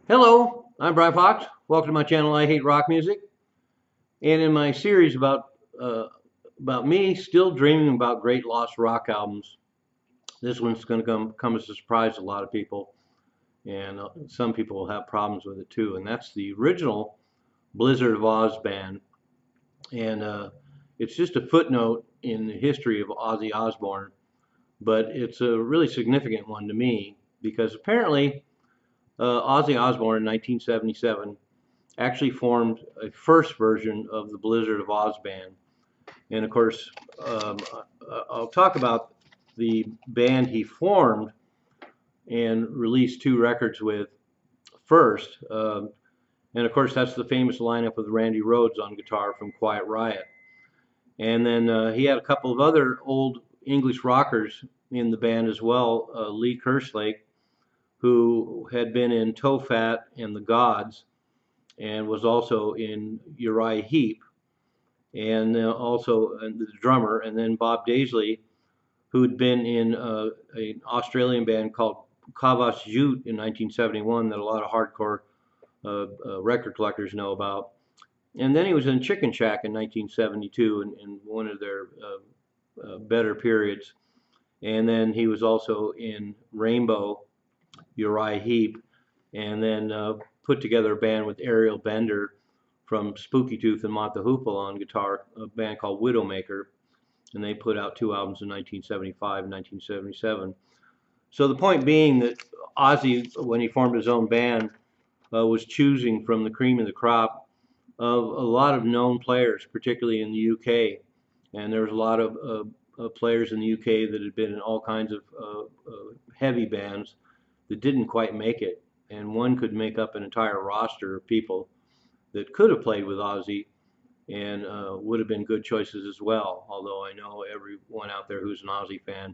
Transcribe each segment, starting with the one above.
Hello, I'm Brian Fox. Welcome to my channel, I Hate Rock Music. And in my series uh, about me still dreaming about great lost rock albums, this one's going to come as a surprise to a lot of people, and some people will have problems with it too. And that's the original Blizzard of Oz band, and it's just a footnote in the history of Ozzy Osbourne, but it's a really significant one to me because apparently Ozzy Osbourne in 1977 actually formed a first version of the Blizzard of Oz band. And of course, um, I'll talk about the band he formed and released two records with first. And of course, that's the famous lineup with Randy Rhoads on guitar from Quiet Riot. And then he had a couple of other old English rockers in the band as well. Lee Kerslake, who had been in Toe Fat and the Gods, and was also in Uriah Heep, and also the drummer, and then Bob Daisley, who'd been in an Australian band called Kavas Jute in 1971 that a lot of hardcore record collectors know about. And then he was in Chicken Shack in 1972 in one of their better periods. And then he was also in Rainbow, Uriah Heep, and then put together a band with Ariel Bender from Spooky Tooth and Mott the Hoople on guitar, a band called Widowmaker, and they put out two albums in 1975 and 1977. So the point being that Ozzy, when he formed his own band, was choosing from the cream of the crop of a lot of known players, particularly in the UK. And there was a lot of players in the UK that had been in all kinds of heavy bands that didn't quite make it. And one could make up an entire roster of people that could have played with Ozzy and would have been good choices as well. Although I know everyone out there who's an Ozzy fan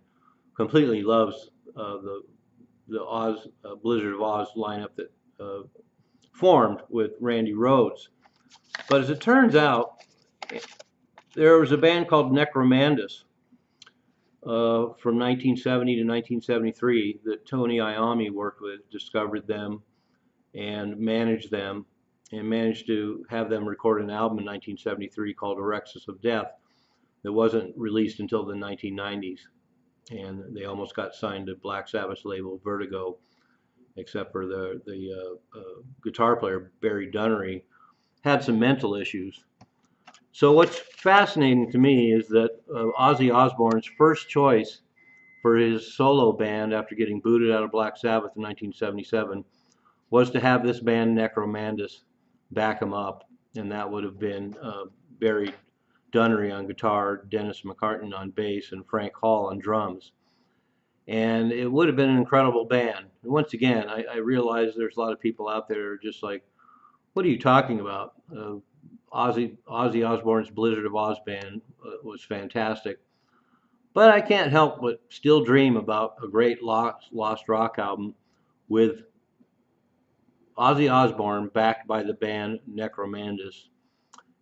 completely loves the Oz Blizzard of Oz lineup that formed with Randy Rhoads. But as it turns out, there was a band called Necromandus from 1970 to 1973 that Tony Iommi worked with, discovered them, and managed them, and managed to have them record an album in 1973 called Orexis of Death that wasn't released until the 1990s. And they almost got signed to Black Sabbath's label Vertigo, except for the guitar player, Barry Dunnery, had some mental issues. So what's fascinating to me is that Ozzy Osbourne's first choice for his solo band after getting booted out of Black Sabbath in 1977 was to have this band Necromandus back him up, and that would have been Barry Dunnery on guitar, Dennis McCartan on bass, and Frank Hall on drums. And it would have been an incredible band. And once again, I realize there's a lot of people out there who are just like, what are you talking about? Ozzy Osbourne's Blizzard of Oz band was fantastic. But I can't help but still dream about a great lost rock album with Ozzy Osbourne backed by the band Necromandus.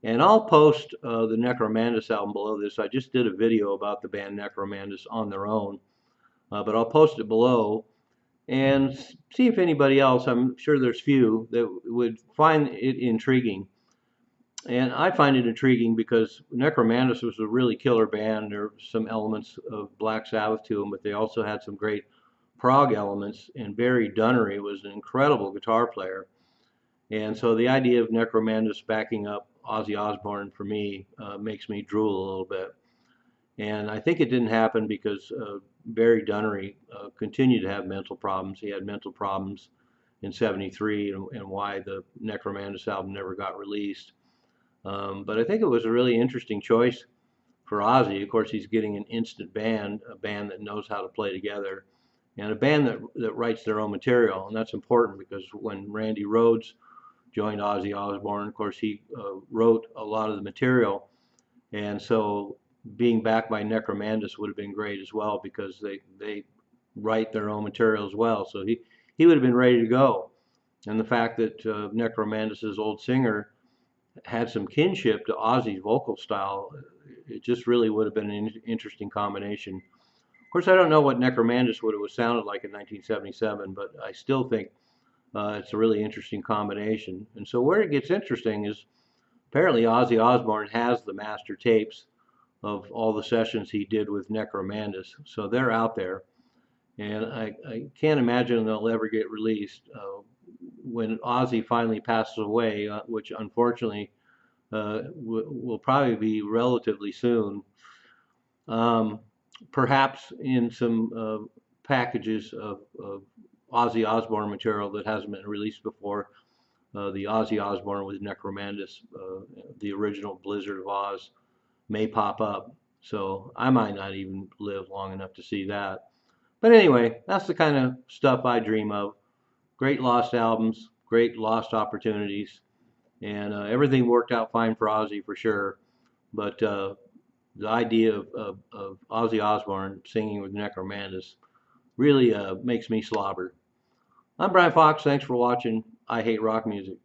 And I'll post the Necromandus album below this. I just did a video about the band Necromandus on their own, but I'll post it below and see if anybody else, I'm sure there's few, that would find it intriguing. And I find it intriguing because Necromandus was a really killer band. There were some elements of Black Sabbath to them, but they also had some great prog elements. And Barry Dunnery was an incredible guitar player. And so the idea of Necromandus backing up Ozzy Osbourne for me makes me drool a little bit. And I think it didn't happen because Barry Dunnery continued to have mental problems. He had mental problems in '73 and why the Necromandus album never got released. But I think it was a really interesting choice for Ozzy. Of course, he's getting an instant band, a band that knows how to play together, and a band that writes their own material. And that's important because when Randy Rhoads joined Ozzy Osbourne, of course, he wrote a lot of the material. And so being backed by Necromandus would have been great as well because they write their own material as well. So he would have been ready to go. And the fact that Necromandus's old singer had some kinship to Ozzy's vocal style, it just really would have been an interesting combination. Of course, I don't know what Necromandus would have sounded like in 1977, but I still think It's a really interesting combination. And so where it gets interesting is apparently Ozzy Osbourne has the master tapes of all the sessions he did with Necromandus. So they're out there. And I can't imagine they'll ever get released. When Ozzy finally passes away, which unfortunately will probably be relatively soon, um, perhaps in some packages of Ozzy Osbourne material that hasn't been released before. The Ozzy Osbourne with Necromandus, the original Blizzard of Oz, may pop up. So I might not even live long enough to see that. But anyway, that's the kind of stuff I dream of. Great lost albums, great lost opportunities, and everything worked out fine for Ozzy for sure. But the idea of Ozzy Osbourne singing with Necromandus really makes me slobber. I'm Brian Fox. Thanks for watching I Hate Rock Music.